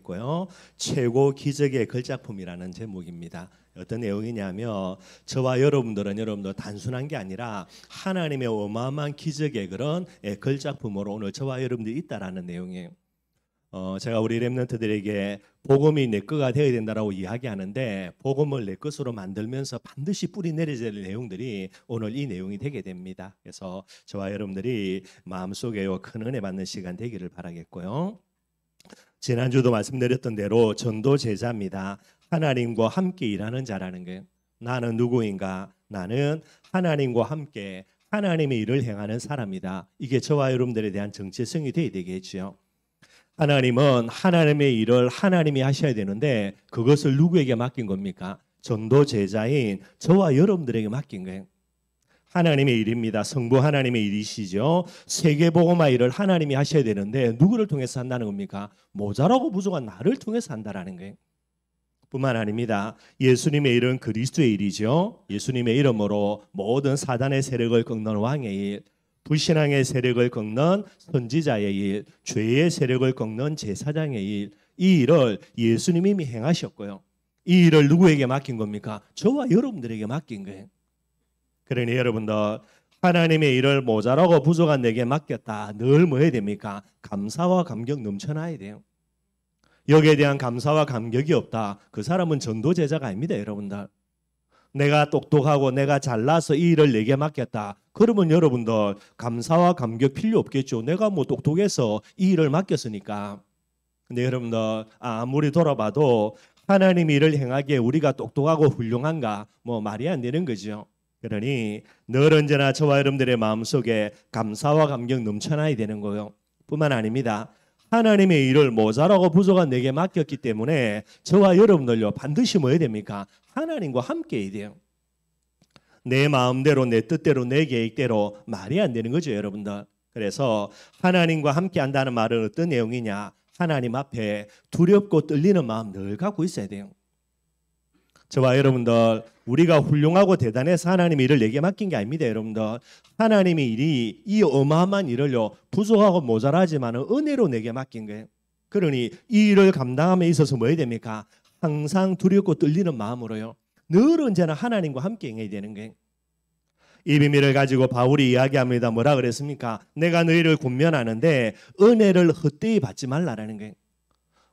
바라겠고요. 최고 기적의 걸작품이라는 제목입니다. 어떤 내용이냐면 저와 여러분들 단순한 게 아니라 하나님의 어마어마한 기적의 그런 걸작품으로 오늘 저와 여러분들이 있다라는 내용이에요. 제가 우리 렘넌트들에게 복음이 내 거가 되어야 된다라고 이야기하는데 복음을 내 것으로 만들면서 반드시 뿌리 내려야 될 내용들이 오늘 이 내용이 되게 됩니다. 그래서 저와 여러분들이 마음속에 큰 은혜 받는 시간 되기를 바라겠고요. 지난주도 말씀드렸던 대로 전도 제자입니다. 하나님과 함께 일하는 자라는 거예요. 나는 누구인가? 나는 하나님과 함께 하나님의 일을 행하는 사람이다. 이게 저와 여러분들에 대한 정체성이 되어야 되겠죠. 하나님은 하나님의 일을 하나님이 하셔야 되는데 그것을 누구에게 맡긴 겁니까? 전도 제자인 저와 여러분들에게 맡긴 거예요. 하나님의 일입니다. 성부 하나님의 일이시죠. 세계복음화 일을 하나님이 하셔야 되는데 누구를 통해서 한다는 겁니까? 모자라고 부족한 나를 통해서 한다라는 거예요. 뿐만 아닙니다. 예수님의 일은 그리스도의 일이죠. 예수님의 이름으로 모든 사단의 세력을 꺾는 왕의 일, 불신앙의 세력을 꺾는 선지자의 일, 죄의 세력을 꺾는 제사장의 일, 이 일을 예수님이 이미 행하셨고요. 이 일을 누구에게 맡긴 겁니까? 저와 여러분들에게 맡긴 거예요. 그러니 여러분들 하나님의 일을 모자라고 부족한 내게 맡겼다. 늘 뭐 해야 됩니까? 감사와 감격 넘쳐나야 돼요. 여기에 대한 감사와 감격이 없다. 그 사람은 전도 제자가 아닙니다, 여러분들. 내가 똑똑하고 내가 잘나서 이 일을 내게 맡겼다. 그러면 여러분들 감사와 감격 필요 없겠죠. 내가 뭐 똑똑해서 이 일을 맡겼으니까. 근데 여러분들 아무리 돌아봐도 하나님 일을 행하기에 우리가 똑똑하고 훌륭한가? 뭐 말이 안 되는 거죠. 그러니 늘 언제나 저와 여러분들의 마음속에 감사와 감격 넘쳐나야 되는 거예요. 뿐만 아닙니다. 하나님의 일을 모자라고 부족한 내게 맡겼기 때문에 저와 여러분들요 반드시 뭐 해야 됩니까? 하나님과 함께 해야 돼요. 내 마음대로 내 뜻대로 내 계획대로 말이 안 되는 거죠, 여러분들. 그래서 하나님과 함께 한다는 말은 어떤 내용이냐? 하나님 앞에 두렵고 떨리는 마음 늘 갖고 있어야 돼요. 저와 여러분들 우리가 훌륭하고 대단해서 하나님 일을 내게 맡긴 게 아닙니다, 여러분들. 하나님의 일이 이 어마어마한 일을요 부족하고 모자라지만 은혜로 내게 맡긴 거예요. 그러니 이 일을 감당함에 있어서 뭐 해야 됩니까? 항상 두렵고 떨리는 마음으로요 늘 언제나 하나님과 함께 행해야 되는 거예요. 이 비밀을 가지고 바울이 이야기합니다. 뭐라 그랬습니까? 내가 너희를 권면하는데 은혜를 헛되이 받지 말라라는 거예요.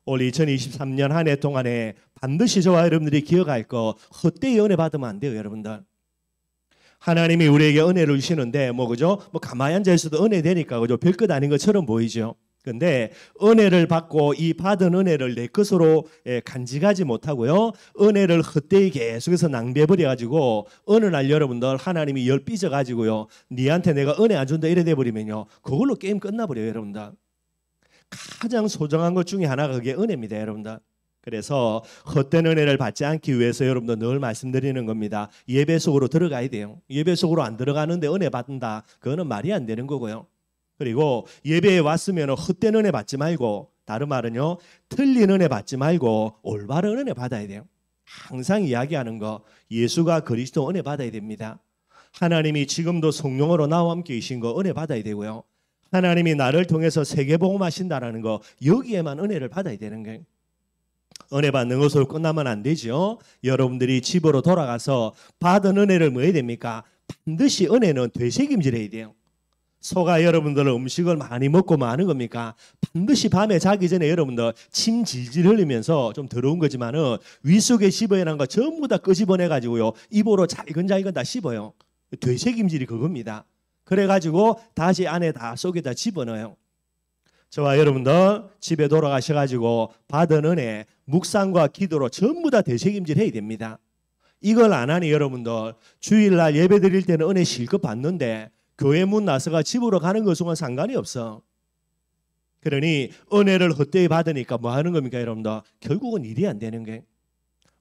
올 2023년 한 해 동안에 반드시 저와 여러분들이 기억할 거 헛되이 은혜 받으면 안 돼요, 여러분들. 하나님이 우리에게 은혜를 주시는데 그죠? 가만히 앉아 있어도 은혜 되니까 그죠? 별것 아닌 것처럼 보이죠. 근데 은혜를 받고 이 받은 은혜를 내 것으로 간직하지 못하고요. 은혜를 헛되이 계속해서 낭비해버려 가지고 어느 날 여러분들 하나님이 열 삐져 가지고요. 니한테 내가 은혜 안 준다 이래 돼 버리면요. 그걸로 게임 끝나버려요, 여러분들. 가장 소중한 것 중에 하나가 그게 은혜입니다, 여러분들. 그래서 헛된 은혜를 받지 않기 위해서 여러분들 늘 말씀드리는 겁니다. 예배 속으로 들어가야 돼요. 예배 속으로 안 들어가는데 은혜 받는다. 그거는 말이 안 되는 거고요. 그리고 예배에 왔으면 헛된 은혜 받지 말고 다른 말은요. 틀린 은혜 받지 말고 올바른 은혜 받아야 돼요. 항상 이야기하는 거 예수가 그리스도 은혜 받아야 됩니다. 하나님이 지금도 성령으로 나와 함께 계신 거 은혜 받아야 되고요. 하나님이 나를 통해서 세계복음하신다라는 거 여기에만 은혜를 받아야 되는 거예요. 은혜 받는 것으로 끝나면 안 되죠. 여러분들이 집으로 돌아가서 받은 은혜를 뭐 해야 됩니까? 반드시 은혜는 되새김질해야 돼요. 소가 여러분들 음식을 많이 먹고 마는 겁니까? 반드시 밤에 자기 전에 여러분들 침 질질 흘리면서 좀 더러운 거지만은 윗속에 씹어야 하는 거 전부 다 끄집어내가지고요. 입으로 잘근잘근 다 씹어요. 되새김질이 그겁니다. 그래가지고 다시 안에 다 속에다 집어넣어요. 저와 여러분들 집에 돌아가셔가지고 받은 은혜 묵상과 기도로 전부 다 되새김질 해야 됩니다. 이걸 안 하니 여러분들 주일날 예배 드릴 때는 은혜 실컷 받는데 교회 문 나서가 집으로 가는 것과는 상관이 없어. 그러니 은혜를 헛되이 받으니까 뭐 하는 겁니까, 여러분들? 결국은 일이 안 되는 거예요.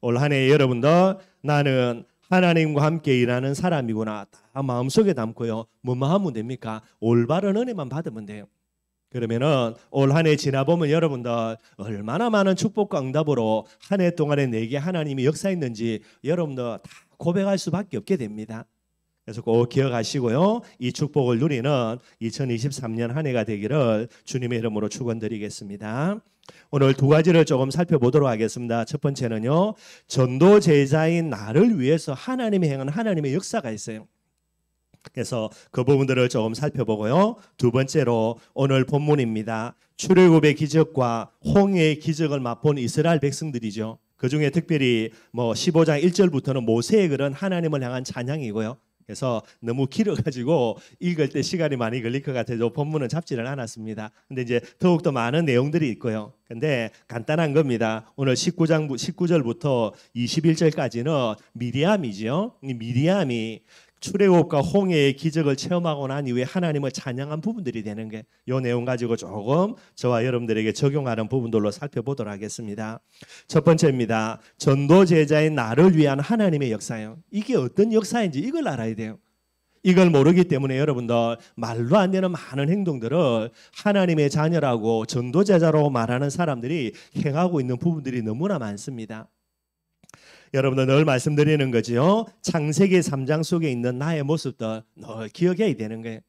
올 한 해 여러분들 나는 하나님과 함께 일하는 사람이구나 다 마음속에 담고요. 뭐만 하면 됩니까? 올바른 은혜만 받으면 돼요. 그러면은 올 한 해 지나보면 여러분들 얼마나 많은 축복과 응답으로 한 해 동안에 내게 하나님이 역사했는지 여러분들 다 고백할 수밖에 없게 됩니다. 그래서 꼭 기억하시고요. 이 축복을 누리는 2023년 한 해가 되기를 주님의 이름으로 축원드리겠습니다. 오늘 두 가지를 조금 살펴보도록 하겠습니다. 첫 번째는요, 전도 제자인 나를 위해서 하나님이 행한 하나님의 역사가 있어요. 그래서 그 부분들을 조금 살펴보고요. 두 번째로 오늘 본문입니다. 출애굽의 기적과 홍해의 기적을 맛본 이스라엘 백성들이죠. 그 중에 특별히 15장 1절부터는 모세의 그런 하나님을 향한 찬양이고요. 그래서 너무 길어가지고 읽을 때 시간이 많이 걸릴 것 같아서 본문은 잡지를 않았습니다. 근데 이제 더욱더 많은 내용들이 있고요. 근데 간단한 겁니다. 오늘 19절부터 21절까지는 미리암이죠. 이 미리암이 출애굽과 홍해의 기적을 체험하고 난 이후에 하나님을 찬양한 부분들이 되는 게 이 내용 가지고 조금 저와 여러분들에게 적용하는 부분들로 살펴보도록 하겠습니다. 첫 번째입니다. 전도 제자인 나를 위한 하나님의 역사예요. 이게 어떤 역사인지 이걸 알아야 돼요. 이걸 모르기 때문에 여러분들 말로 안 되는 많은 행동들을 하나님의 자녀라고 전도 제자라고 말하는 사람들이 행하고 있는 부분들이 너무나 많습니다. 여러분들 늘 말씀드리는 거지요. 창세기 3장 속에 있는 나의 모습들 늘 기억해야 되는 거예요.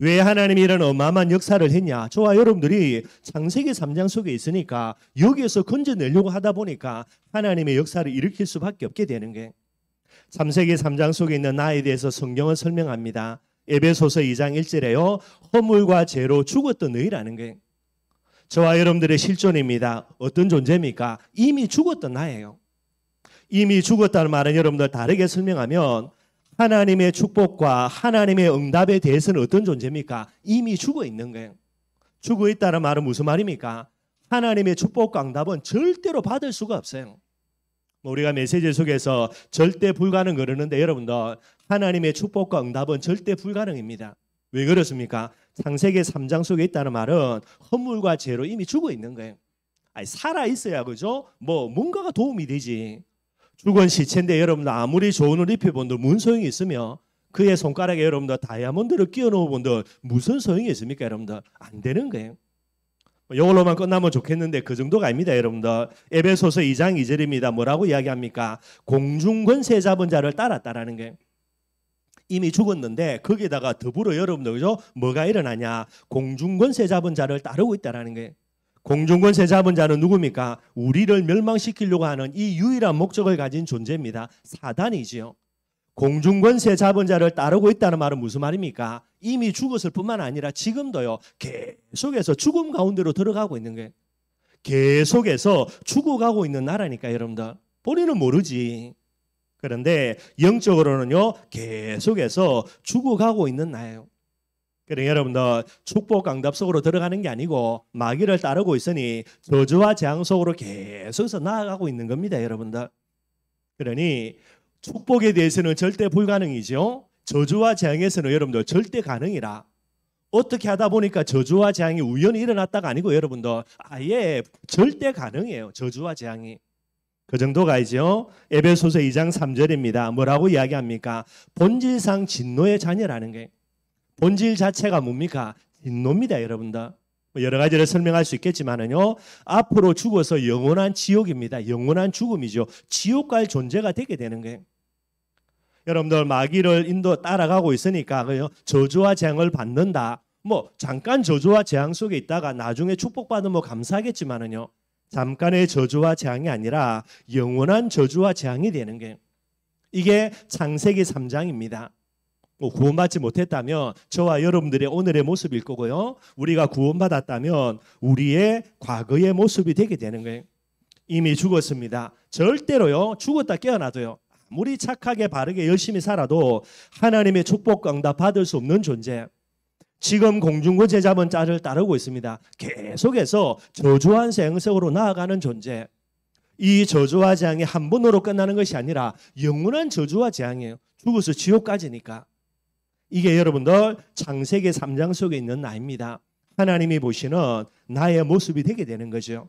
왜 하나님이 이런 어마어마한 역사를 했냐? 저와 여러분들이 창세기 3장 속에 있으니까 여기에서 건져내려고 하다 보니까 하나님의 역사를 일으킬 수밖에 없게 되는 거예요. 창세기 3장 속에 있는 나에 대해서 성경은 설명합니다. 에베소서 2장 1절에요. 허물과 죄로 죽었던 너희라는 거예요. 저와 여러분들의 실존입니다. 어떤 존재입니까? 이미 죽었던 나예요. 이미 죽었다는 말은 여러분들 다르게 설명하면 하나님의 축복과 하나님의 응답에 대해서는 어떤 존재입니까? 이미 죽어 있는 거예요. 죽어 있다는 말은 무슨 말입니까? 하나님의 축복과 응답은 절대로 받을 수가 없어요. 우리가 메시지 속에서 절대 불가능 그러는데 여러분들 하나님의 축복과 응답은 절대 불가능입니다. 왜 그렇습니까? 창세기 3장 속에 있다는 말은 허물과 죄로 이미 죽어 있는 거예요. 살아 있어야 그죠? 뭔가가 도움이 되지. 죽은 시체인데 여러분들 아무리 좋은 옷 입혀본들 무슨 소용이 있으며 그의 손가락에 여러분들 다이아몬드를 끼워 놓은분들 무슨 소용이 있습니까? 여러분들 안 되는 거예요. 이걸로만 끝나면 좋겠는데 그 정도가 아닙니다. 여러분들 에베소서 2장 2절입니다. 뭐라고 이야기합니까? 공중권세 잡은 자를 따랐다라는 게 이미 죽었는데 거기에다가 더불어 여러분들 그죠? 뭐가 일어나냐? 공중권세 잡은 자를 따르고 있다라는 게 공중권세 잡은 자는 누굽니까? 우리를 멸망시키려고 하는 이 유일한 목적을 가진 존재입니다. 사단이지요. 공중권세 잡은 자를 따르고 있다는 말은 무슨 말입니까? 이미 죽었을 뿐만 아니라 지금도요. 계속해서 죽음 가운데로 들어가고 있는 거예요. 계속해서 죽어가고 있는 나라니까 여러분들. 본인은 모르지. 그런데 영적으로는요. 계속해서 죽어가고 있는 나예요. 그래 여러분들 축복 강답 속으로 들어가는 게 아니고 마귀를 따르고 있으니 저주와 재앙 속으로 계속해서 나아가고 있는 겁니다. 여러분들. 그러니 축복에 대해서는 절대 불가능이죠. 저주와 재앙에서는 여러분들 절대 가능이라. 어떻게 하다 보니까 저주와 재앙이 우연히 일어났다가 아니고 여러분들 아예 절대 가능해요. 저주와 재앙이. 그 정도가 아니죠. 에베소서 2장 3절입니다. 뭐라고 이야기합니까? 본질상 진노의 자녀라는 게. 본질 자체가 뭡니까? 진노입니다, 여러분들. 여러 가지를 설명할 수 있겠지만은요. 앞으로 죽어서 영원한 지옥입니다. 영원한 죽음이죠. 지옥 갈 존재가 되게 되는 거예요. 여러분들 마귀를 따라가고 있으니까 저주와 재앙을 받는다. 잠깐 저주와 재앙 속에 있다가 나중에 축복받으면 감사하겠지만은요. 잠깐의 저주와 재앙이 아니라 영원한 저주와 재앙이 되는 게 이게 창세기 3장입니다. 구원받지 못했다면 저와 여러분들의 오늘의 모습일 거고요. 우리가 구원받았다면 우리의 과거의 모습이 되게 되는 거예요. 이미 죽었습니다. 절대로요. 죽었다 깨어나도요. 아무리 착하게 바르게 열심히 살아도 하나님의 축복과 응답 받을 수 없는 존재. 지금 공중권세 잡은 자를 따르고 있습니다. 계속해서 저주한 생석으로 나아가는 존재. 이 저주와 재앙이 한 번으로 끝나는 것이 아니라 영원한 저주와 재앙이에요. 죽어서 지옥까지니까. 이게 여러분들 창세기 3장 속에 있는 나입니다. 하나님이 보시는 나의 모습이 되게 되는 거죠.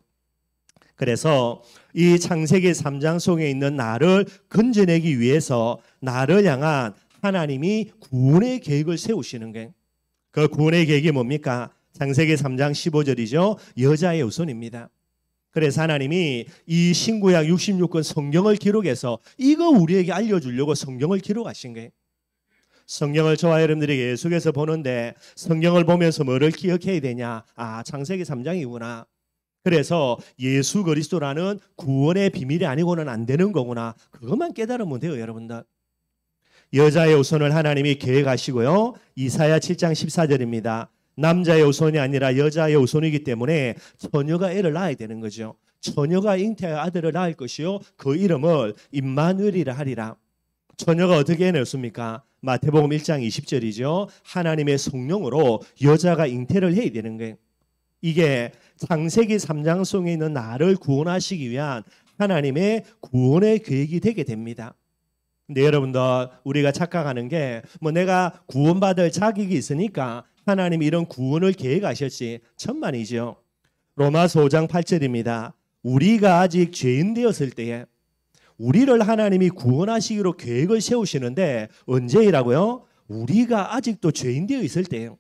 그래서 이 창세기 3장 속에 있는 나를 건져내기 위해서 나를 향한 하나님이 구원의 계획을 세우시는 거예요. 그 구원의 계획이 뭡니까? 창세기 3장 15절이죠. 여자의 후손입니다. 그래서 하나님이 이 신구약 66권 성경을 기록해서 이거 우리에게 알려주려고 성경을 기록하신 거예요. 성경을 저와 여러분들이 계속해서 보는데 성경을 보면서 뭐를 기억해야 되냐? 창세기 3장이구나. 그래서 예수 그리스도라는 구원의 비밀이 아니고는 안 되는 거구나. 그것만 깨달으면 돼요, 여러분들. 여자의 후손을 하나님이 계획하시고요. 이사야 7장 14절입니다. 남자의 후손이 아니라 여자의 후손이기 때문에 처녀가 애를 낳아야 되는 거죠. 처녀가 잉태하여 아들을 낳을 것이요 그 이름을 임마누엘이라 하리라. 처녀가 어떻게 해냈습니까? 마태복음 1장 20절이죠. 하나님의 성령으로 여자가 잉태를 해야 되는 거예요. 이게 창세기 3장 속에 있는 나를 구원하시기 위한 하나님의 구원의 계획이 되게 됩니다. 근데 여러분들 우리가 착각하는 게 뭐 내가 구원받을 자격이 있으니까 하나님이 이런 구원을 계획하셨지 천만이죠. 로마서 5장 8절입니다. 우리가 아직 죄인 되었을 때에 우리를 하나님이 구원하시기로 계획을 세우시는데 언제이라고요? 우리가 아직도 죄인 되어 있을 때예요.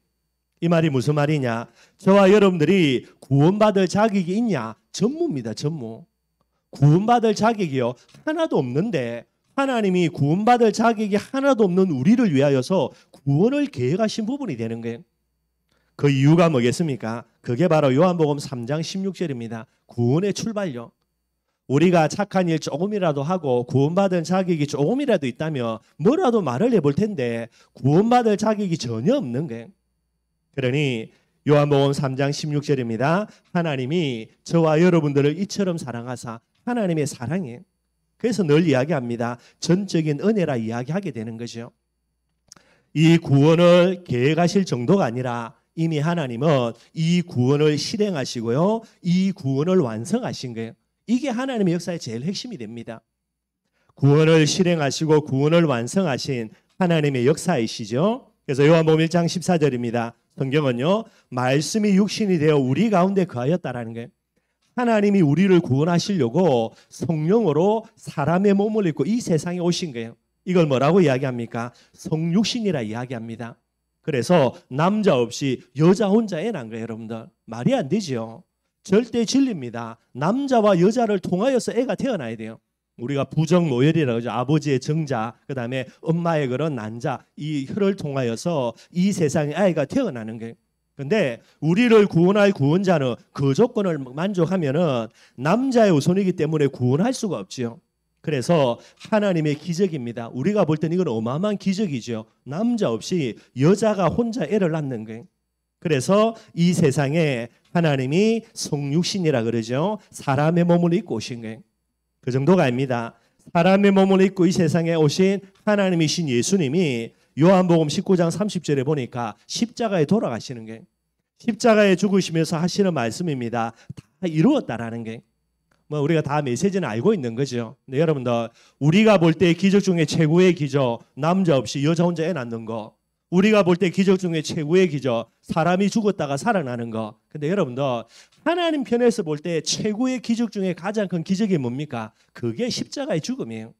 이 말이 무슨 말이냐? 저와 여러분들이 구원받을 자격이 있냐? 전무입니다. 전무. 구원받을 자격이요 하나도 없는데 하나님이 구원받을 자격이 하나도 없는 우리를 위하여서 구원을 계획하신 부분이 되는 거예요. 그 이유가 뭐겠습니까? 그게 바로 요한복음 3장 16절입니다. 구원의 출발요. 우리가 착한 일 조금이라도 하고 구원받은 자격이 조금이라도 있다면 뭐라도 말을 해볼 텐데 구원받을 자격이 전혀 없는 거예요. 그러니 요한복음 3장 16절입니다. 하나님이 저와 여러분들을 이처럼 사랑하사 하나님의 사랑이에요. 그래서 늘 이야기합니다. 전적인 은혜라 이야기하게 되는 거죠. 이 구원을 계획하실 정도가 아니라 이미 하나님은 이 구원을 실행하시고요. 이 구원을 완성하신 거예요. 이게 하나님의 역사의 제일 핵심이 됩니다. 구원을 실행하시고 구원을 완성하신 하나님의 역사이시죠. 그래서 요한복음 1장 14절입니다. 성경은요. 말씀이 육신이 되어 우리 가운데 거하였다라는 거예요. 하나님이 우리를 구원하시려고 성령으로 사람의 몸을 입고 이 세상에 오신 거예요. 이걸 뭐라고 이야기합니까? 성육신이라 이야기합니다. 그래서 남자 없이 여자 혼자 애 낳은 거예요, 여러분들. 말이 안 되죠. 절대 진리입니다. 남자와 여자를 통하여서 애가 태어나야 돼요. 우리가 부정모혈이라고 하죠. 아버지의 정자, 그 다음에 엄마의 그런 난자, 이 혈을 통하여서 이 세상에 아이가 태어나는 거예요. 근데 우리를 구원할 구원자는 그 조건을 만족하면은 남자의 후손이기 때문에 구원할 수가 없지요. 그래서 하나님의 기적입니다. 우리가 볼 때는 이건 어마어마한 기적이죠. 남자 없이 여자가 혼자 애를 낳는 거예요. 그래서 이 세상에 하나님이 성육신이라 그러죠. 사람의 몸을 입고 오신 거예요. 그 정도가 아닙니다. 사람의 몸을 입고 이 세상에 오신 하나님이신 예수님이 요한복음 19장 30절에 보니까 십자가에 돌아가시는 게 십자가에 죽으시면서 하시는 말씀입니다. 다 이루었다라는 게 뭐 우리가 다 메시지는 알고 있는 거죠. 근데 여러분들 우리가 볼 때 기적 중에 최고의 기적 남자 없이 여자 혼자 애 낳는 거 우리가 볼 때 기적 중에 최고의 기적 사람이 죽었다가 살아나는 거 근데 여러분들 하나님 편에서 볼 때 최고의 기적 중에 가장 큰 기적이 뭡니까? 그게 십자가의 죽음이에요.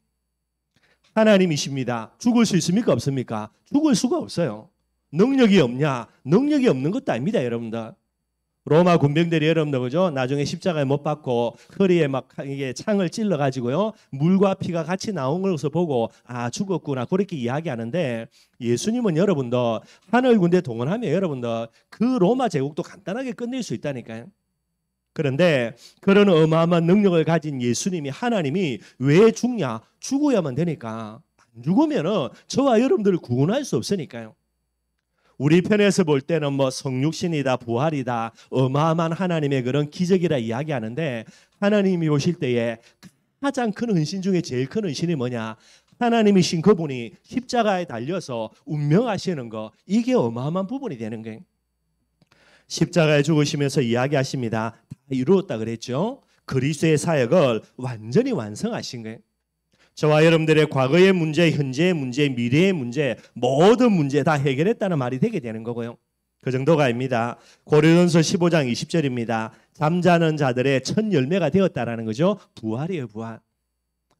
하나님이십니다. 죽을 수 있습니까? 없습니까? 죽을 수가 없어요. 능력이 없냐? 능력이 없는 것도 아닙니다, 여러분들. 로마 군병들이 여러분들 그죠? 나중에 십자가에 못 박고 허리에 막 이게 창을 찔러 가지고요. 물과 피가 같이 나온 것을 보고 아, 죽었구나. 그렇게 이야기하는데 예수님은 여러분들 하늘 군대 동원하면 여러분들 그 로마 제국도 간단하게 끝낼 수 있다니까요. 그런데 그런 어마어마한 능력을 가진 예수님이 하나님이 왜 죽냐? 죽어야만 되니까. 안 죽으면은 저와 여러분들을 구원할 수 없으니까요. 우리 편에서 볼 때는 뭐 성육신이다, 부활이다, 어마어마한 하나님의 그런 기적이라 이야기하는데 하나님이 오실 때에 가장 큰 헌신 중에 제일 큰 헌신이 뭐냐? 하나님이신 그분이 십자가에 달려서 운명하시는 거 이게 어마어마한 부분이 되는 거예요. 십자가에 죽으시면서 이야기하십니다. 다 이루었다 그랬죠. 그리스도의 사역을 완전히 완성하신 거예요. 저와 여러분들의 과거의 문제, 현재의 문제, 미래의 문제 모든 문제 다 해결했다는 말이 되게 되는 거고요. 그 정도가 아닙니다. 고린도전서 15장 20절입니다. 잠자는 자들의 첫 열매가 되었다라는 거죠. 부활이에요, 부활.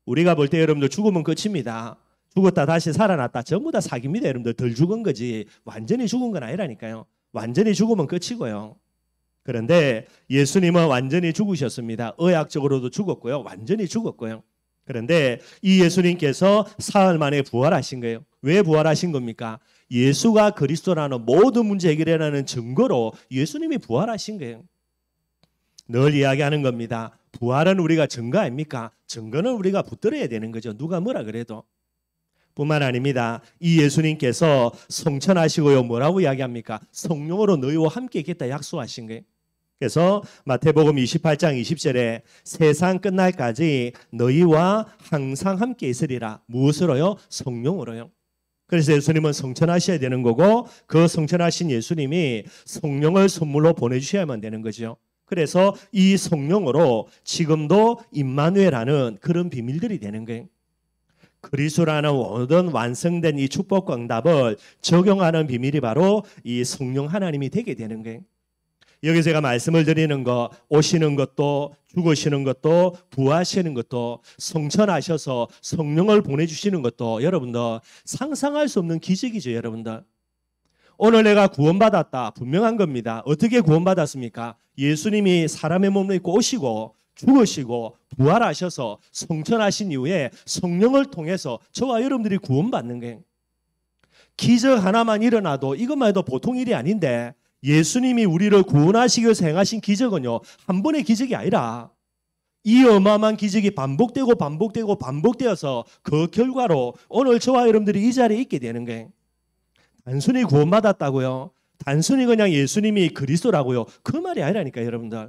우리가 볼 때 여러분들 죽으면 끝입니다. 죽었다 다시 살아났다 전부 다 사기입니다. 여러분들 덜 죽은 거지 완전히 죽은 건 아니라니까요. 완전히 죽으면 끝이고요. 그런데 예수님은 완전히 죽으셨습니다. 의학적으로도 죽었고요. 완전히 죽었고요. 그런데 이 예수님께서 사흘 만에 부활하신 거예요. 왜 부활하신 겁니까? 예수가 그리스도라는 모든 문제 해결이라는 증거로 예수님이 부활하신 거예요. 늘 이야기하는 겁니다. 부활은 우리가 증거 아닙니까? 증거는 우리가 붙들어야 되는 거죠. 누가 뭐라 그래도. 뿐만 아닙니다. 이 예수님께서 성천하시고요. 뭐라고 이야기합니까? 성령으로 너희와 함께 있겠다 약속하신 거예요. 그래서 마태복음 28장 20절에 세상 끝날까지 너희와 항상 함께 있으리라. 무엇으로요? 성령으로요. 그래서 예수님은 성천하셔야 되는 거고 그 성천하신 예수님이 성령을 선물로 보내주셔야만 되는 거죠. 그래서 이 성령으로 지금도 임마누엘하는 그런 비밀들이 되는 거예요. 그리스도라는 모든 완성된 이 축복과 응답을 적용하는 비밀이 바로 이 성령 하나님이 되게 되는 거예요. 여기 제가 말씀을 드리는 거, 오시는 것도 죽으시는 것도 부활하시는 것도 성천하셔서 성령을 보내주시는 것도 여러분들 상상할 수 없는 기적이죠. 여러분들 오늘 내가 구원받았다 분명한 겁니다. 어떻게 구원받았습니까? 예수님이 사람의 몸을 입고 오시고 죽으시고 부활하셔서 성천하신 이후에 성령을 통해서 저와 여러분들이 구원받는 거예요. 기적 하나만 일어나도 이것만 해도 보통 일이 아닌데 예수님이 우리를 구원하시기 위해서 행하신 기적은요 한 번의 기적이 아니라 이 어마어마한 기적이 반복되고 반복되고 반복되어서 그 결과로 오늘 저와 여러분들이 이 자리에 있게 되는 거예요. 단순히 구원받았다고요? 단순히 그냥 예수님이 그리스도라고요? 그 말이 아니라니까요. 여러분들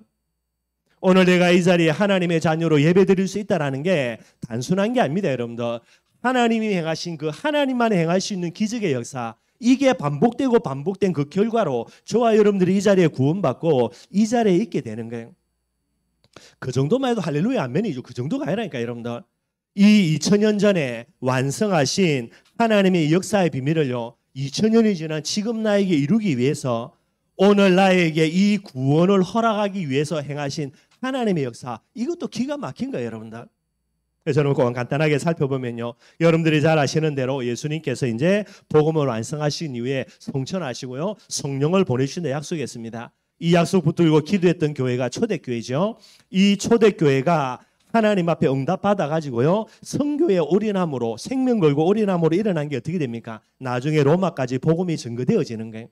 오늘 내가 이 자리에 하나님의 자녀로 예배드릴 수 있다는 게 단순한 게 아닙니다. 여러분들 하나님이 행하신 그 하나님만 행할 수 있는 기적의 역사 이게 반복되고 반복된 그 결과로 저와 여러분들이 이 자리에 구원받고 이 자리에 있게 되는 거예요. 그 정도만 해도 할렐루야 아멘이죠. 그 정도가 아니라니까 여러분들. 이 2000년 전에 완성하신 하나님의 역사의 비밀을요 2000년이 지난 지금 나에게 이루기 위해서 오늘 나에게 이 구원을 허락하기 위해서 행하신 하나님의 역사 이것도 기가 막힌 거예요. 여러분들. 그래서 저는 그건 간단하게 살펴보면요. 여러분들이 잘 아시는 대로 예수님께서 이제 복음을 완성하신 이후에 성천하시고요. 성령을 보내주신다 약속했습니다. 이 약속 붙들고 기도했던 교회가 초대교회죠. 이 초대교회가 하나님 앞에 응답받아 가지고요. 성교에 올인함으로 생명 걸고 올인함으로 일어난 게 어떻게 됩니까? 나중에 로마까지 복음이 증거되어지는 거예요.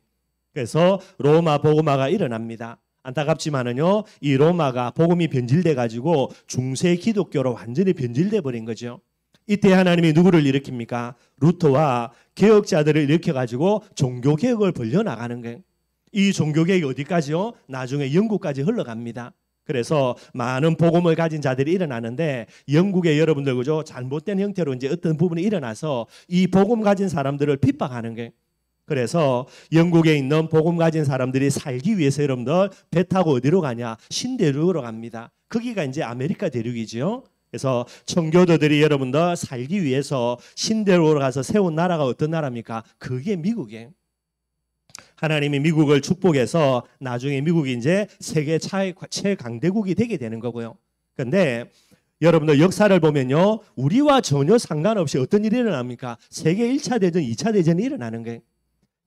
그래서 로마 복음화가 일어납니다. 안타깝지만은요, 이 로마가 복음이 변질돼 가지고 중세 기독교로 완전히 변질돼 버린 거죠. 이때 하나님이 누구를 일으킵니까? 루터와 개혁자들을 일으켜 가지고 종교 개혁을 벌려 나가는 거예요. 이 종교 개혁이 어디까지요? 나중에 영국까지 흘러갑니다. 그래서 많은 복음을 가진 자들이 일어나는데 영국의 여러분들 그죠? 잘못된 형태로 이제 어떤 부분이 일어나서 이 복음 가진 사람들을 핍박하는 거예요. 그래서 영국에 있는 복음 가진 사람들이 살기 위해서 여러분들 배 타고 어디로 가냐? 신대륙으로 갑니다. 거기가 이제 아메리카 대륙이죠. 그래서 청교도들이 여러분들 살기 위해서 신대륙으로 가서 세운 나라가 어떤 나라입니까? 그게 미국이에요. 하나님이 미국을 축복해서 나중에 미국이 이제 세계 최강대국이 되게 되는 거고요. 그런데 여러분들 역사를 보면요. 우리와 전혀 상관없이 어떤 일이 일어납니까? 세계 1차 대전, 2차 대전이 일어나는 거예요.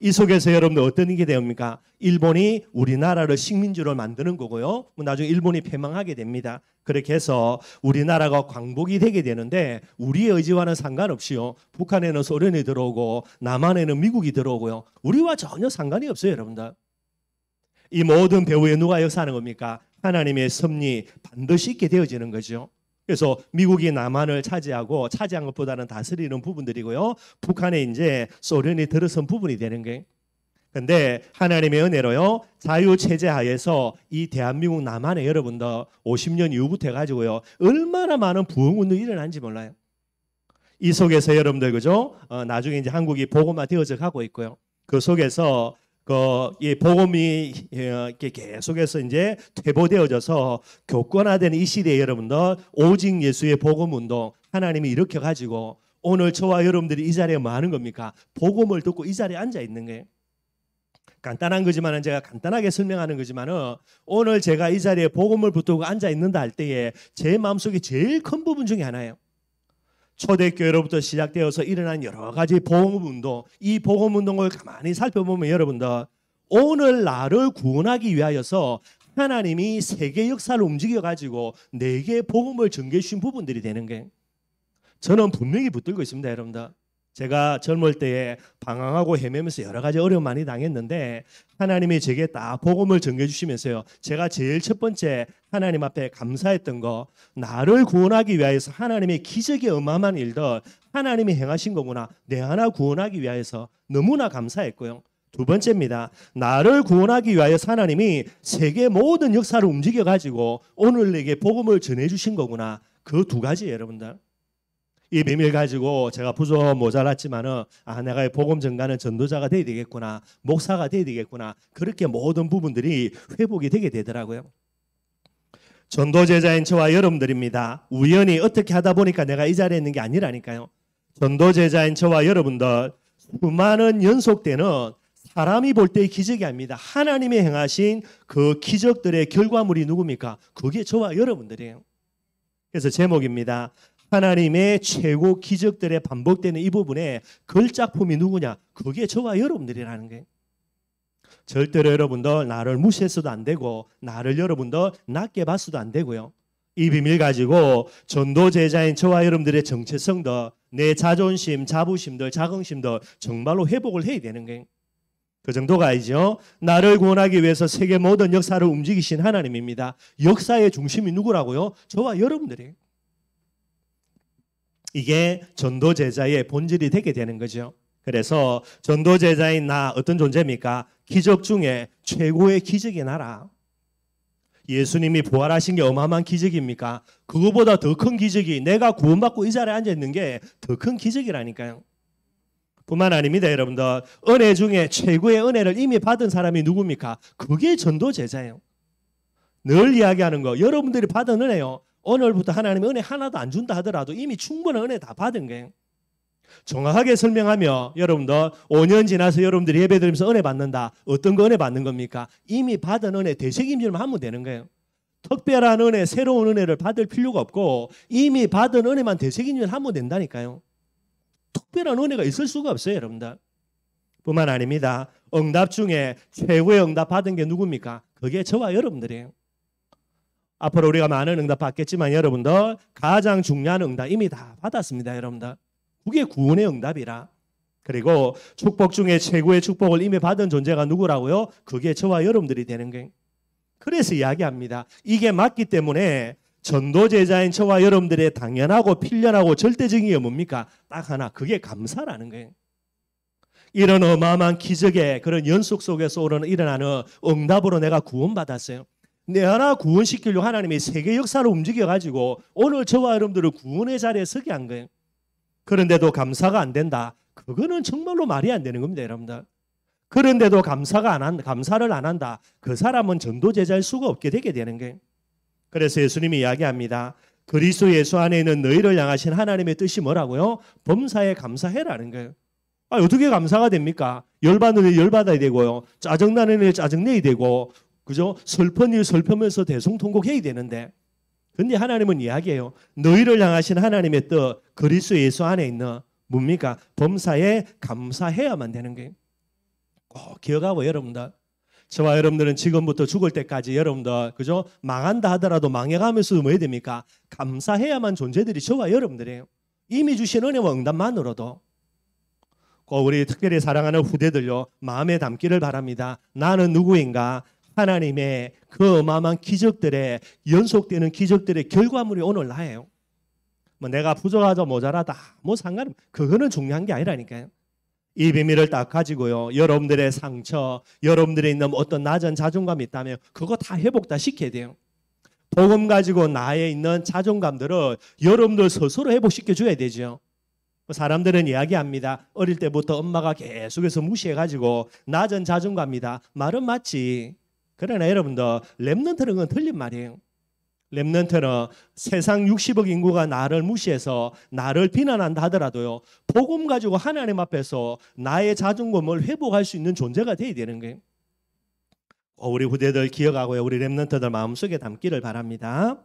이 속에서 여러분들 어떤 일이 됩니까? 일본이 우리나라를 식민지로 만드는 거고요. 나중에 일본이 패망하게 됩니다. 그렇게 해서 우리나라가 광복이 되게 되는데 우리의 의지와는 상관없이요. 북한에는 소련이 들어오고 남한에는 미국이 들어오고요. 우리와 전혀 상관이 없어요. 여러분들. 이 모든 배후에 누가 역사하는 겁니까? 하나님의 섭리 반드시 있게 되어지는 거죠. 그래서 미국이 남한을 차지하고 차지한 것보다는 다스리는 부분들이고요. 북한에 이제 소련이 들어선 부분이 되는 거예요. 그런데 하나님의 은혜로요. 자유체제 하에서 이 대한민국 남한에 여러분들 50년 이후부터 해가지고요. 얼마나 많은 부흥운동이 일어난지 몰라요. 이 속에서 여러분들 그죠? 나중에 이제 한국이 복음화 되어져 가고 있고요. 그 속에서 이 복음이 이렇게 계속해서 이제 퇴보되어져서 교권화된 이 시대에 여러분들 오직 예수의 복음 운동 하나님이 일으켜 가지고 오늘 저와 여러분들이 이 자리에 뭐 하는 겁니까? 복음을 듣고 이 자리에 앉아 있는 거예요. 간단한 거지만은 제가 간단하게 설명하는 거지만은 오늘 제가 이 자리에 복음을 붙들고 앉아 있는다 할 때에 제 마음속에 제일 큰 부분 중에 하나예요. 초대교회로부터 시작되어서 일어난 여러 가지 복음운동, 이 복음운동을 가만히 살펴보면 여러분들 오늘 나를 구원하기 위하여서 하나님이 세계 역사를 움직여가지고 내게 복음을 전개해 주신 부분들이 되는 게 저는 분명히 붙들고 있습니다. 여러분들. 제가 젊을 때에 방황하고 헤매면서 여러 가지 어려움 많이 당했는데 하나님이 제게 딱 복음을 전해주시면서요. 제가 제일 첫 번째 하나님 앞에 감사했던 거, 나를 구원하기 위하여서 하나님의 기적의 어마어마한 일들 하나님이 행하신 거구나. 내 하나 구원하기 위하여서 너무나 감사했고요. 두 번째입니다. 나를 구원하기 위하여서 하나님이 세계 모든 역사를 움직여가지고 오늘 내게 복음을 전해주신 거구나. 그 두 가지예요, 여러분들. 이 비밀 가지고 제가 부족 모자랐지만은 내가 복음 전가는 전도자가 돼야 되겠구나, 목사가 돼야 되겠구나, 그렇게 모든 부분들이 회복이 되게 되더라고요. 전도 제자인 저와 여러분들입니다. 우연히 어떻게 하다 보니까 내가 이 자리에 있는 게 아니라니까요. 전도 제자인 저와 여러분들 수많은 연속되는 사람이 볼 때의 기적이 아닙니다. 하나님이 행하신 그 기적들의 결과물이 누굽니까? 그게 저와 여러분들이에요. 그래서 제목입니다. 하나님의 최고 기적들의 반복되는 이 부분에 걸작품이 누구냐? 그게 저와 여러분들이라는 거예요. 절대로 여러분들 나를 무시해서도 안 되고 나를 여러분들 낮게 봤어도 안 되고요. 이 비밀 가지고 전도 제자인 저와 여러분들의 정체성들, 내 자존심, 자부심들, 자긍심들 정말로 회복을 해야 되는 거예요. 그 정도가 아니죠. 나를 구원하기 위해서 세계 모든 역사를 움직이신 하나님입니다. 역사의 중심이 누구라고요? 저와 여러분들이에요. 이게 전도 제자의 본질이 되게 되는 거죠. 그래서 전도 제자인 나 어떤 존재입니까? 기적 중에 최고의 기적이 나라. 예수님이 부활하신 게 어마어마한 기적입니까? 그거보다 더 큰 기적이 내가 구원받고 이 자리에 앉아 있는 게 더 큰 기적이라니까요. 뿐만 아닙니다, 여러분들. 은혜 중에 최고의 은혜를 이미 받은 사람이 누굽니까? 그게 전도 제자예요. 늘 이야기하는 거, 여러분들이 받은 은혜요. 오늘부터 하나님이 은혜 하나도 안 준다 하더라도 이미 충분한 은혜 다 받은 거예요. 정확하게 설명하며 여러분들 5년 지나서 여러분들이 예배드리면서 은혜 받는다. 어떤 거 은혜 받는 겁니까? 이미 받은 은혜 되새김질만 하면 되는 거예요. 특별한 은혜, 새로운 은혜를 받을 필요가 없고 이미 받은 은혜만 되새김질 하면 된다니까요. 특별한 은혜가 있을 수가 없어요, 여러분들. 뿐만 아닙니다. 응답 중에 최고의 응답 받은 게 누굽니까? 그게 저와 여러분들이에요. 앞으로 우리가 많은 응답 받겠지만 여러분들 가장 중요한 응답 이미 다 받았습니다, 여러분들. 그게 구원의 응답이라. 그리고 축복 중에 최고의 축복을 이미 받은 존재가 누구라고요? 그게 저와 여러분들이 되는 거예요. 그래서 이야기합니다. 이게 맞기 때문에 전도 제자인 저와 여러분들의 당연하고 필연하고 절대적인 게 뭡니까? 딱 하나, 그게 감사라는 거예요. 이런 어마어마한 기적의 그런 연속 속에서 일어나는 응답으로 내가 구원받았어요. 내 하나 구원시키려고 하나님이 세계 역사를 움직여가지고 오늘 저와 여러분들을 구원의 자리에 서게 한 거예요. 그런데도 감사가 안 된다. 그거는 정말로 말이 안 되는 겁니다, 여러분들. 그런데도 감사를 안 한다. 그 사람은 전도 제자일 수가 없게 되게 되는 거예요. 그래서 예수님이 이야기합니다. 그리스도 예수 안에 있는 너희를 향하신 하나님의 뜻이 뭐라고요? 범사에 감사해라는 거예요. 어떻게 감사가 됩니까? 열받는 일 열받아야 되고요. 짜증나는 일 짜증내야 되고, 그죠? 슬픈 일 슬프면서 대성통곡해야 되는데, 근데 하나님은 이야기해요. 너희를 향하신 하나님의 뜻, 그리스도 예수 안에 있는 뭡니까? 범사에 감사해야만 되는 거예요. 꼭 기억하고 여러분들, 저와 여러분들은 지금부터 죽을 때까지 여러분들, 그죠? 망한다 하더라도 망해가면서도 뭐 해야 됩니까? 감사해야만 존재들이 저와 여러분들이에요. 이미 주신 은혜와 응답만으로도. 꼭 우리 특별히 사랑하는 후대들요, 마음에 담기를 바랍니다. 나는 누구인가? 하나님의 그 어마어마한 기적들의 연속되는 기적들의 결과물이 오늘 나예요. 뭐 내가 부족하다 모자라다 뭐 상관없, 그거는 중요한 게 아니라니까요. 이 비밀을 딱 가지고요, 여러분들의 상처, 여러분들에 있는 어떤 낮은 자존감이 있다면 그거 다 회복 다 시켜야 돼요. 복음 가지고 나에 있는 자존감들을 여러분들 스스로 회복시켜 줘야 되죠. 사람들은 이야기합니다. 어릴 때부터 엄마가 계속해서 무시해가지고 낮은 자존감이다. 말은 맞지. 그러나 여러분들 렘넌트는 건 틀린 말이에요. 렘넌트는 세상 60억 인구가 나를 무시해서 나를 비난한다 하더라도요, 복음 가지고 하나님 앞에서 나의 자존감을 회복할 수 있는 존재가 돼야 되는 거예요. 우리 후대들 기억하고요, 우리 렘넌트들 마음속에 담기를 바랍니다.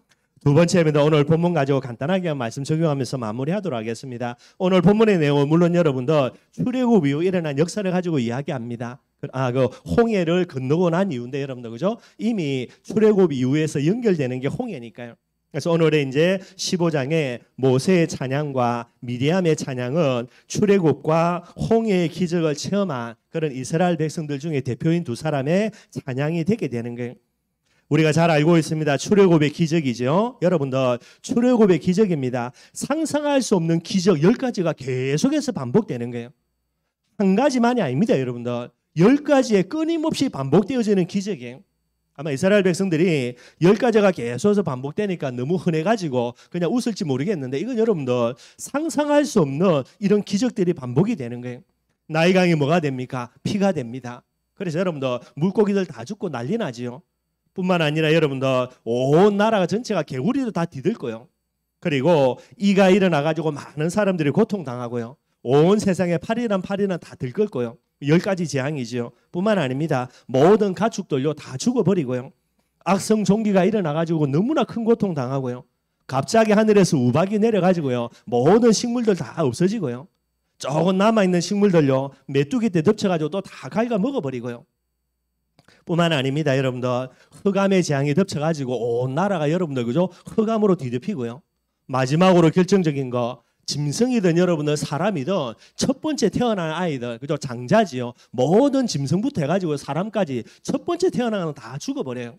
두 번째입니다. 오늘 본문 가지고 간단하게 말씀 적용하면서 마무리하도록 하겠습니다. 오늘 본문의 내용은 물론 여러분들 출애굽 이후 일어난 역사를 가지고 이야기합니다. 그 홍해를 건너고 난 이후인데 여러분들, 그죠? 이미 출애굽 이후에서 연결되는 게 홍해니까요. 그래서 오늘의 이제 15장의 모세의 찬양과 미리암의 찬양은 출애굽과 홍해의 기적을 체험한 그런 이스라엘 백성들 중에 대표인 두 사람의 찬양이 되게 되는 거예요. 우리가 잘 알고 있습니다. 출애굽의 기적이죠. 여러분들 출애굽의 기적입니다. 상상할 수 없는 기적 10가지가 계속해서 반복되는 거예요. 한 가지만이 아닙니다. 여러분들 10가지의 끊임없이 반복되어지는 기적이에요. 아마 이스라엘 백성들이 10가지가 계속해서 반복되니까 너무 흔해가지고 그냥 웃을지 모르겠는데 이건 여러분들 상상할 수 없는 이런 기적들이 반복이 되는 거예요. 나일강이 뭐가 됩니까? 피가 됩니다. 그래서 여러분들 물고기들 다 죽고 난리 나지요. 뿐만 아니라 여러분들 온 나라가 전체가 개구리도 다 뒤들 거예요. 그리고 이가 일어나가지고 많은 사람들이 고통당하고요. 온 세상에 파리는 다 들끓 거예요. 10가지 재앙이지요. 뿐만 아닙니다. 모든 가축들요 다 죽어버리고요. 악성 종기가 일어나가지고 너무나 큰 고통 당하고요. 갑자기 하늘에서 우박이 내려가지고요. 모든 식물들 다 없어지고요. 조금 남아있는 식물들요 메뚜기 때 덮쳐가지고 또 다 갉아 먹어버리고요. 뿐만 아닙니다. 여러분들 흑암의 재앙이 덮쳐가지고 온 나라가 여러분들 그죠? 흑암으로 뒤덮이고요. 마지막으로 결정적인 거 짐승이든 여러분들 사람이든 첫 번째 태어난 아이들 그죠? 장자지요. 모든 짐승부터 해가지고 사람까지 첫 번째 태어나는 다 죽어버려요.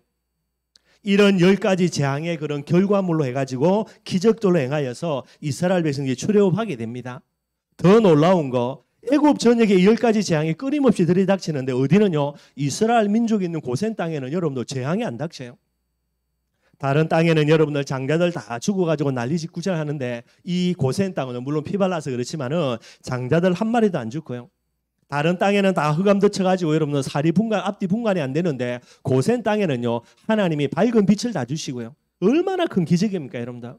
이런 10가지 재앙의 그런 결과물로 해가지고 기적들로 행하여서 이스라엘 백성들이 출애굽하게 됩니다. 더 놀라운 거 애굽 전역에 10가지 재앙이 끊임없이 들이닥치는데 어디는요? 이스라엘 민족이 있는 고센 땅에는 여러분들 재앙이 안 닥쳐요. 다른 땅에는 여러분들 장자들 다 죽어가지고 난리짓구절 하는데 이 고센 땅은 물론 피 발라서 그렇지만은 장자들 한 마리도 안 죽고요. 다른 땅에는 다 흑암 덮쳐가지고 여러분들 사리 분간 앞뒤 분간이 안 되는데 고센 땅에는요 하나님이 밝은 빛을 다 주시고요. 얼마나 큰 기적입니까 여러분들.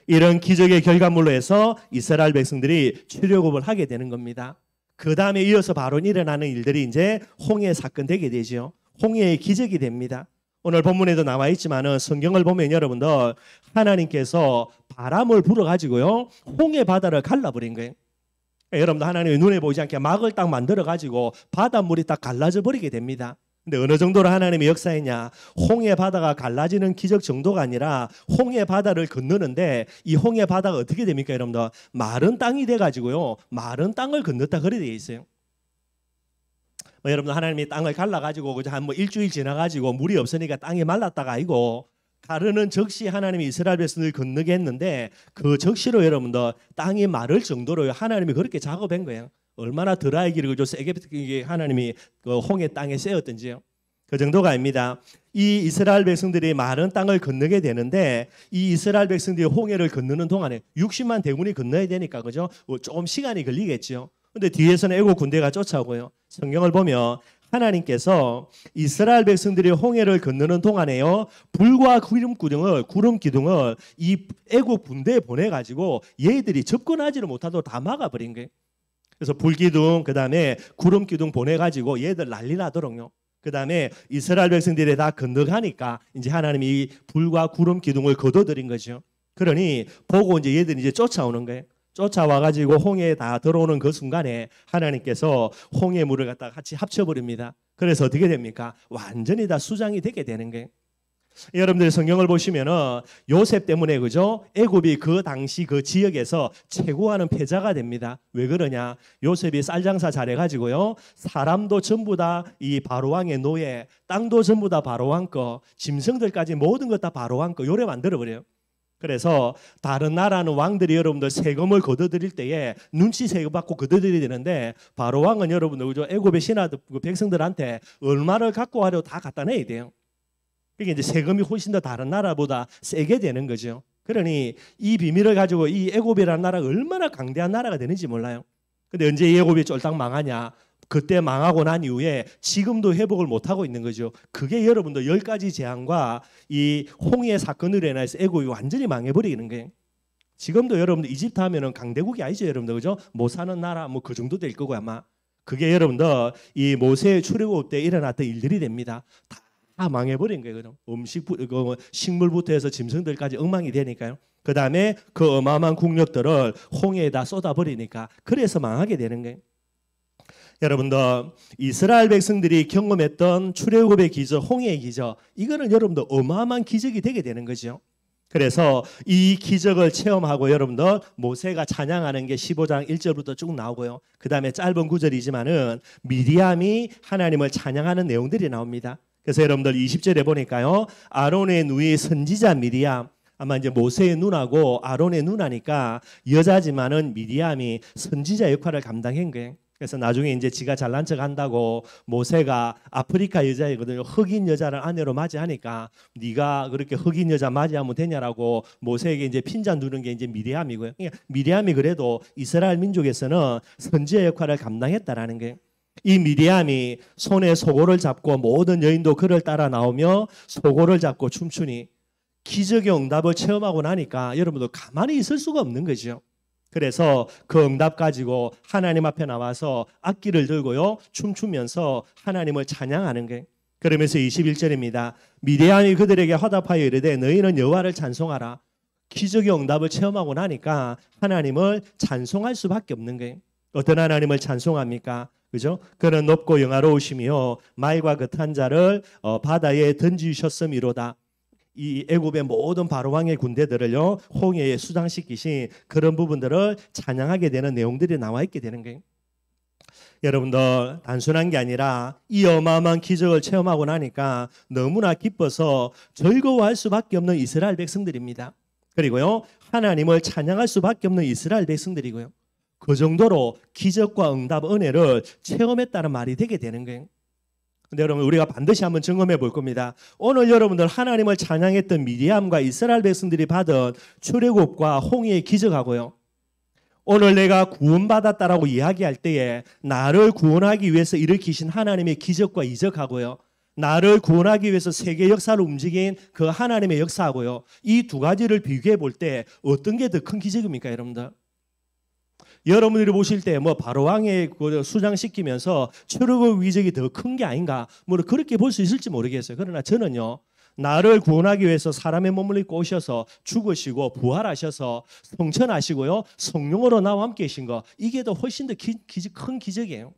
이런 기적의 결과물로 해서 이스라엘 백성들이 출애굽을 하게 되는 겁니다. 그 다음에 이어서 바로 일어나는 일들이 이제 홍해 사건 되게 되죠. 홍해의 기적이 됩니다. 오늘 본문에도 나와 있지만은 성경을 보면 여러분들 하나님께서 바람을 불어가지고요 홍해 바다를 갈라버린 거예요. 여러분들 하나님의 눈에 보이지 않게 막을 딱 만들어가지고 바닷물이 딱 갈라져 버리게 됩니다. 근데 어느 정도로 하나님의 역사이냐? 홍해 바다가 갈라지는 기적 정도가 아니라 홍해 바다를 건너는데 이 홍해 바다가 어떻게 됩니까 여러분들? 마른 땅이 돼가지고요 마른 땅을 건넜다 그래 되어 있어요. 여러분들 하나님이 땅을 갈라가지고 한 일주일 지나가지고 물이 없으니까 땅이 말랐다가 아니고 가르는 적시 하나님이 이스라엘 백성을 건너게 했는데 그 적시로 여러분들 땅이 마를 정도로 하나님이 그렇게 작업한 거예요. 얼마나 드라이기를 그저 세게 하나님이 그 홍해 땅에 쐬었던지요. 그 정도가 아닙니다. 이 이스라엘 백성들이 마른 땅을 건너게 되는데 이 이스라엘 백성들이 홍해를 건너는 동안에 60만 대군이 건너야 되니까 그죠? 조금 시간이 걸리겠죠. 근데 뒤에서는 애국 군대가 쫓아오고요. 성경을 보면 하나님께서 이스라엘 백성들이 홍해를 건너는 동안에요 불과 구름 기둥을 이 애국 군대에 보내가지고 얘들이 접근하지를 못하도록 다 막아버린 거예요. 그래서 불기둥 그 다음에 구름 기둥 보내가지고 얘들 난리 나도록요. 그 다음에 이스라엘 백성들이 다 건너가니까 이제 하나님이 이 불과 구름 기둥을 거둬들인 거죠. 그러니 보고 이제 얘들이 이제 쫓아오는 거예요. 쫓아와가지고 홍해에 다 들어오는 그 순간에 하나님께서 홍해 물을 갖다가 같이 합쳐버립니다. 그래서 어떻게 됩니까? 완전히 다 수장이 되게 되는 거예요. 여러분들 성경을 보시면은 요셉 때문에 그죠? 애굽이 그 당시 그 지역에서 최고하는 패자가 됩니다. 왜 그러냐? 요셉이 쌀장사 잘해가지고요. 사람도 전부 다 이 바로왕의 노예, 땅도 전부 다 바로왕 거, 짐승들까지 모든 것 다 바로왕 거 요래 만들어버려요. 그래서 다른 나라는 왕들이 여러분들 세금을 거둬들일 때에 눈치 세금 받고 거둬들여야 되는데 바로왕은 여러분들 그죠? 애굽의 신하들 그 백성들한테 얼마를 갖고 가려고 다 갖다 내야 돼요. 그게 이제 세금이 훨씬 더 다른 나라보다 세게 되는 거죠. 그러니 이 비밀을 가지고 이 애굽이라는 나라가 얼마나 강대한 나라가 되는지 몰라요. 근데 언제 이 애굽이 쫄딱 망하냐? 그때 망하고 난 이후에 지금도 회복을 못하고 있는 거죠. 그게 여러분들 10가지 재앙과 이 홍해 사건으로 인해서 애굽이 완전히 망해버리는 거예요. 지금도 여러분들 이집트 하면은 강대국이 아니죠, 여러분들 그죠? 못 사는 나라 뭐 그 정도 될 거고 아마. 그게 여러분들 이 모세의 출애굽 때 일어났던 일들이 됩니다. 다 망해버린 거예요. 그럼 식물부터 해서 짐승들까지 엉망이 되니까요. 그 다음에 그 어마어마한 국력들을 홍해에다 쏟아버리니까 그래서 망하게 되는 거예요. 여러분들 이스라엘 백성들이 경험했던 출애굽의 기적, 홍해의 기적 이거는 여러분들 어마어마한 기적이 되게 되는 거죠. 그래서 이 기적을 체험하고 여러분들 모세가 찬양하는 게 15장 1절부터 쭉 나오고요. 그 다음에 짧은 구절이지만은 미리암이 하나님을 찬양하는 내용들이 나옵니다. 그래서 여러분들 20절에 보니까요. 아론의 누이 선지자 미리암, 아마 이제 모세의 누나고 아론의 누나니까 여자지만은 미리암이 선지자 역할을 감당한 거예요. 그래서 나중에 이제 지가 잘난 척 한다고 모세가 아프리카 여자이거든요. 흑인 여자를 아내로 맞이하니까 네가 그렇게 흑인 여자 맞이하면 되냐라고 모세에게 이제 핀잔 두는 게 이제 미리암이고요. 그러니까 미리암이 그래도 이스라엘 민족에서는 선지자 역할을 감당했다라는 거예요. 이 미리암이 손에 소고를 잡고 모든 여인도 그를 따라 나오며 소고를 잡고 춤추니 기적의 응답을 체험하고 나니까 여러분도 가만히 있을 수가 없는 거죠. 그래서 그 응답 가지고 하나님 앞에 나와서 악기를 들고요. 춤추면서 하나님을 찬양하는 거예요. 그러면서 21절입니다. 미리암이 그들에게 화답하여 이르되 너희는 여호와를 찬송하라. 기적의 응답을 체험하고 나니까 하나님을 찬송할 수밖에 없는 거예요. 어떤 하나님을 찬송합니까? 그죠? 그는 높고 영화로우시며 말과 같은 자를 바다에 던지셨음이로다. 이 애굽의 모든 바로왕의 군대들을요 홍해에 수장시키신 그런 부분들을 찬양하게 되는 내용들이 나와 있게 되는 거예요. 여러분들 단순한 게 아니라 이 어마어마한 기적을 체험하고 나니까 너무나 기뻐서 즐거워할 수밖에 없는 이스라엘 백성들입니다. 그리고요 하나님을 찬양할 수밖에 없는 이스라엘 백성들이고요. 그 정도로 기적과 응답 은혜를 체험했다는 말이 되게 되는 거예요. 근데 여러분 우리가 반드시 한번 점검해 볼 겁니다. 오늘 여러분들 하나님을 찬양했던 미리암과 이스라엘 백성들이 받은 출애굽과 홍해의 기적하고요. 오늘 내가 구원받았다라고 이야기할 때에 나를 구원하기 위해서 일으키신 하나님의 기적과 이적하고요. 나를 구원하기 위해서 세계 역사를 움직인 그 하나님의 역사하고요. 이 두 가지를 비교해 볼 때 어떤 게 더 큰 기적입니까, 여러분들? 여러분들이 보실 때 뭐 바로왕에 수장시키면서 출애굽 기적이 더 큰 게 아닌가 뭐 그렇게 볼 수 있을지 모르겠어요. 그러나 저는요 나를 구원하기 위해서 사람의 몸을 입고 오셔서 죽으시고 부활하셔서 성천하시고요 성령으로 나와 함께 계신 거 이게 더 훨씬 더 큰 기적이에요.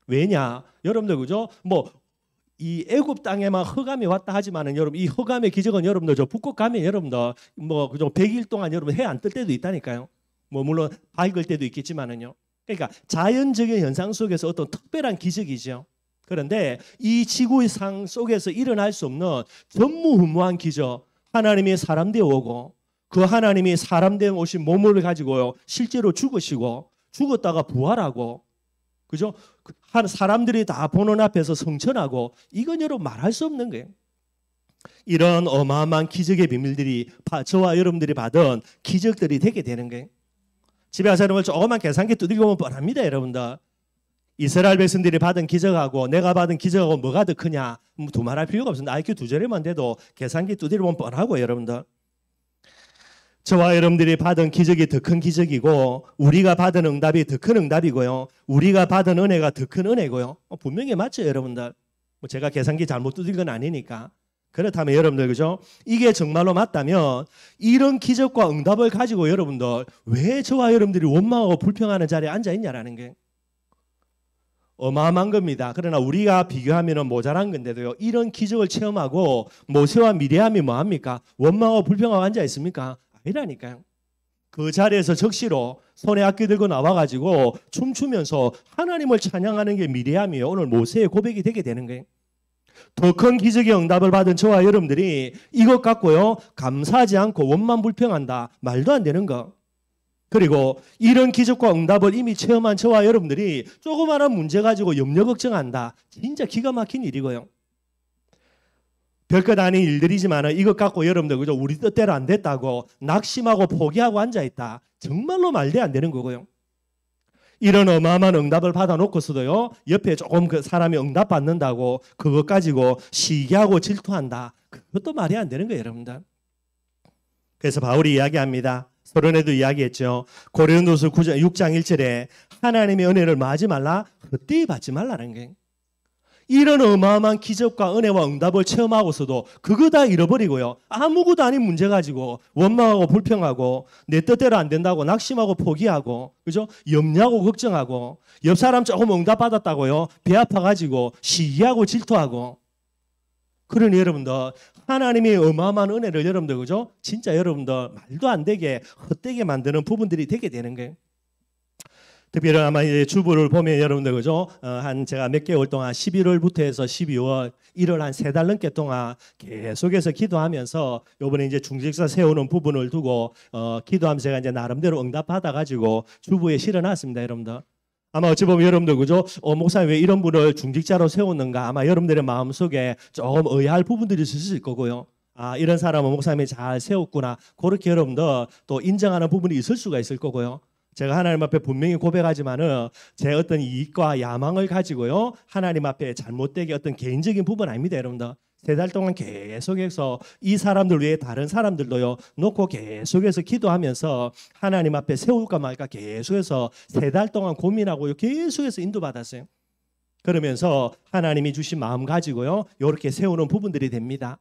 왜냐 여러분들 그죠 뭐 이 애굽 땅에만 흑암이 왔다 하지만은 여러분 이 흑암의 기적은 여러분들 저 북극 가면 여러분들 뭐 그죠 100일 동안 여러분 해 안 뜰 때도 있다니까요. 뭐 물론 밝을 때도 있겠지만은요. 그러니까 자연적인 현상 속에서 어떤 특별한 기적이죠. 그런데 이 지구상 속에서 일어날 수 없는 전무후무한 기적, 하나님이 사람 되어 오고 그 하나님이 사람 되어 오신 몸을 가지고요 실제로 죽으시고 죽었다가 부활하고 그죠? 사람들이 다 보는 앞에서 성천하고 이건 여러분 말할 수 없는 거예요. 이런 어마어마한 기적의 비밀들이 저와 여러분들이 받은 기적들이 되게 되는 거예요. 집에 가서 여러분 조그만 계산기 두들겨 보면 뻔합니다. 여러분들 이스라엘 백성들이 받은 기적하고 내가 받은 기적하고 뭐가 더 크냐 두말할 필요가 없습니다. IQ 2자리만 돼도 계산기 두드려 보면 뻔하고 여러분들 저와 여러분들이 받은 기적이 더 큰 기적이고 우리가 받은 응답이 더 큰 응답이고요. 우리가 받은 은혜가 더 큰 은혜고요. 분명히 맞죠 여러분들. 뭐 제가 계산기 잘못 두드린 건 아니니까. 그렇다면 여러분들 그죠? 이게 정말로 맞다면 이런 기적과 응답을 가지고 여러분들 왜 저와 여러분들이 원망하고 불평하는 자리에 앉아 있냐라는 게 어마어마한 겁니다. 그러나 우리가 비교하면 모자란 건데도요. 이런 기적을 체험하고 모세와 미리암이 뭐합니까? 원망하고 불평하고 앉아 있습니까? 아니라니까요. 그 자리에서 적시로 손에 악기 들고 나와가지고 춤추면서 하나님을 찬양하는 게 미리암이에요. 오늘 모세의 고백이 되게 되는 거예요. 더 큰 기적의 응답을 받은 저와 여러분들이 이것 갖고요 감사하지 않고 원만 불평한다 말도 안 되는 거. 그리고 이런 기적과 응답을 이미 체험한 저와 여러분들이 조그마한 문제 가지고 염려 걱정한다. 진짜 기가 막힌 일이고요. 별것 아닌 일들이지만 이것 갖고 여러분들 그죠 우리 뜻대로 안 됐다고 낙심하고 포기하고 앉아있다. 정말로 말도 안 되는 거고요. 이런 어마어마한 응답을 받아놓고서도요 옆에 조금 그 사람이 응답 받는다고 그것 가지고 시기하고 질투한다. 그것도 말이 안 되는 거예요 여러분들. 그래서 바울이 이야기합니다. 서론에도 이야기했죠. 고린도서 6장 1절에 하나님의 은혜를 마지 말라 헛되이 받지 말라는 게 이런 어마어마한 기적과 은혜와 응답을 체험하고서도 그거 다 잃어버리고요. 아무것도 아닌 문제 가지고 원망하고 불평하고 내 뜻대로 안 된다고 낙심하고 포기하고 그죠? 염려하고 걱정하고 옆 사람 조금 응답 받았다고요. 배 아파가지고 시기하고 질투하고 그러니 여러분들 하나님의 어마어마한 은혜를 여러분들 그죠? 진짜 여러분들 말도 안 되게 헛되게 만드는 부분들이 되게 되는 거예요. 특별히 아마 이제 주부를 보면 여러분들 그죠? 한 제가 몇 개월 동안 11월부터 해서 12월 1월 한 3달 넘게 동안 계속해서 기도하면서 요번에 이제 중직사 세우는 부분을 두고 기도하면서 제가 이제 나름대로 응답 받아 가지고 주부에 실어놨습니다, 여러분들. 아마 어찌 보면 여러분들 그죠? 목사님 왜 이런 분을 중직자로 세웠는가? 아마 여러분들의 마음속에 조금 의아할 부분들이 있을 수 있고요. 아, 이런 사람은 목사님이 잘 세웠구나. 그렇게 여러분들 또 인정하는 부분이 있을 수가 있을 거고요. 제가 하나님 앞에 분명히 고백하지만은 제 어떤 이익과 야망을 가지고요. 하나님 앞에 잘못되게 어떤 개인적인 부분 아닙니다, 여러분들. 3달 동안 계속해서 이 사람들 외에 다른 사람들도요 놓고 계속해서 기도하면서 하나님 앞에 세울까 말까 계속해서 3달 동안 고민하고 계속해서 인도받았어요. 그러면서 하나님이 주신 마음 가지고요 이렇게 세우는 부분들이 됩니다.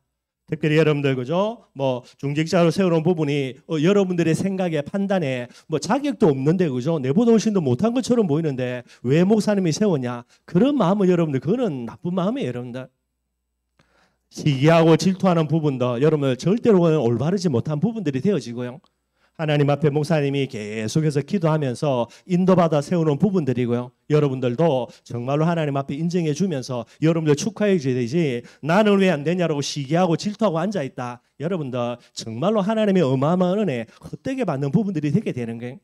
특별히 여러분들 그죠? 뭐 중직자로 세우는 부분이 여러분들의 생각에 판단에 뭐 자격도 없는데 그죠? 내보다 훨씬 더 못한 것처럼 보이는데 왜 목사님이 세우냐? 그런 마음은 여러분들 그거는 나쁜 마음이에요, 여러분들. 시기하고 질투하는 부분도 여러분들 절대로 올바르지 못한 부분들이 되어지고요. 하나님 앞에 목사님이 계속해서 기도하면서 인도받아 세우는 부분들이고요. 여러분들도 정말로 하나님 앞에 인정해 주면서 여러분들 축하해 줘야 되지 나는 왜 안 되냐라고 시기하고 질투하고 앉아있다. 여러분들 정말로 하나님의 어마어마한 은혜 헛되게 받는 부분들이 되게 되는 거예요.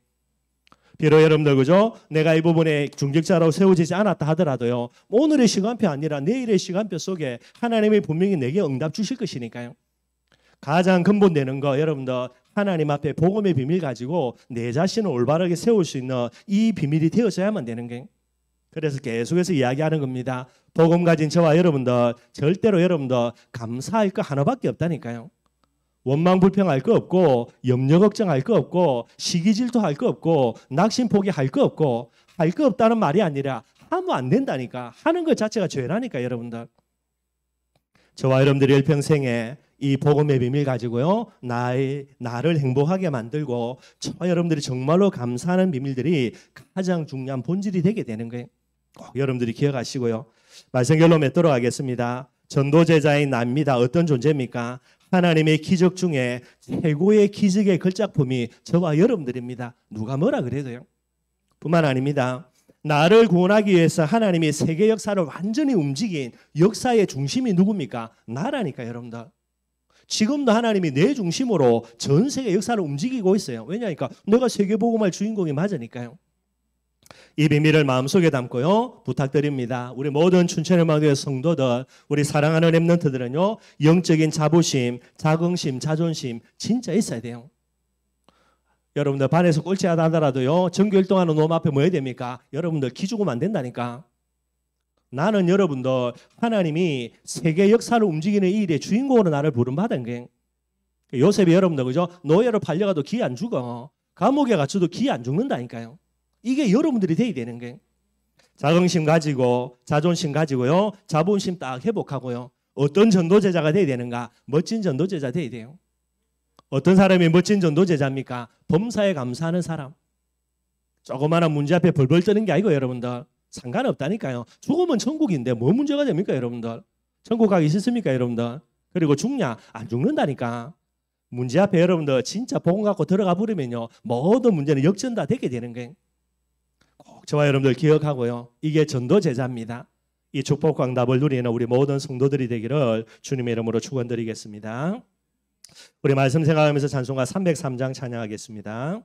비록 여러분들 그죠? 내가 이 부분에 중직자로 세워지지 않았다 하더라도요. 오늘의 시간표 아니라 내일의 시간표 속에 하나님이 분명히 내게 응답 주실 것이니까요. 가장 근본되는 거 여러분들 하나님 앞에 복음의 비밀 가지고 내 자신을 올바르게 세울 수 있는 이 비밀이 되어져야만 되는 거예요. 그래서 계속해서 이야기하는 겁니다. 복음 가진 저와 여러분들 절대로 여러분들 감사할 거 하나밖에 없다니까요. 원망 불평할 거 없고 염려 걱정할 거 없고 시기 질투할 거 없고 낙심 포기할 거 없고 할 거 없다는 말이 아니라 하면 안 된다니까. 하는 것 자체가 죄라니까 여러분들. 저와 여러분들이 일평생에 이 복음의 비밀 가지고요 나를 행복하게 만들고 저와 여러분들이 정말로 감사하는 비밀들이 가장 중요한 본질이 되게 되는 거예요. 꼭 여러분들이 기억하시고요. 말씀 결론 맺도록 하겠습니다. 전도제자인 납니다. 어떤 존재입니까? 하나님의 기적 중에 최고의 기적의 걸작품이 저와 여러분들입니다. 누가 뭐라 그래도요. 뿐만 아닙니다. 나를 구원하기 위해서 하나님이 세계 역사를 완전히 움직인 역사의 중심이 누굽니까? 나라니까 여러분들. 지금도 하나님이 내 중심으로 전 세계 역사를 움직이고 있어요. 왜냐니까 내가 세계복음할 주인공이 맞으니까요. 이 비밀을 마음속에 담고요 부탁드립니다. 우리 모든 춘천의망교회 성도들, 우리 사랑하는 렘넌트들은요 영적인 자부심, 자긍심, 자존심 진짜 있어야 돼요. 여러분들 반에서 꼴찌하다 하더라도요 전교일동하는 놈 앞에 뭐 해야 됩니까? 여러분들 기죽으면 안 된다니까. 나는 여러분들 하나님이 세계 역사를 움직이는 이 일의 주인공으로 나를 부름받은 거예요. 요셉이 여러분들 그죠? 노예로 팔려가도 기 안 죽어. 감옥에 갇혀도 기 안 죽는다니까요. 이게 여러분들이 돼야 되는 거예요. 자긍심 가지고 자존심 가지고요 자본심 딱 회복하고요. 어떤 전도제자가 돼야 되는가? 멋진 전도제자 돼야 돼요. 어떤 사람이 멋진 전도제자입니까? 범사에 감사하는 사람. 조그마한 문제 앞에 벌벌 떠는 게 아니고 여러분들 상관없다니까요. 죽으면 천국인데 뭐 문제가 됩니까 여러분들? 천국 가기 싫습니까 여러분들? 그리고 죽냐? 안 죽는다니까. 문제 앞에 여러분들 진짜 복음 갖고 들어가 버리면요 모든 문제는 역전 다 되게 되는 거예요. 꼭 저와 여러분들 기억하고요. 이게 전도제자입니다. 이 축복 광답을 누리는 우리 모든 성도들이 되기를 주님의 이름으로 축원드리겠습니다. 우리 말씀 생각하면서 찬송가 303장 찬양하겠습니다.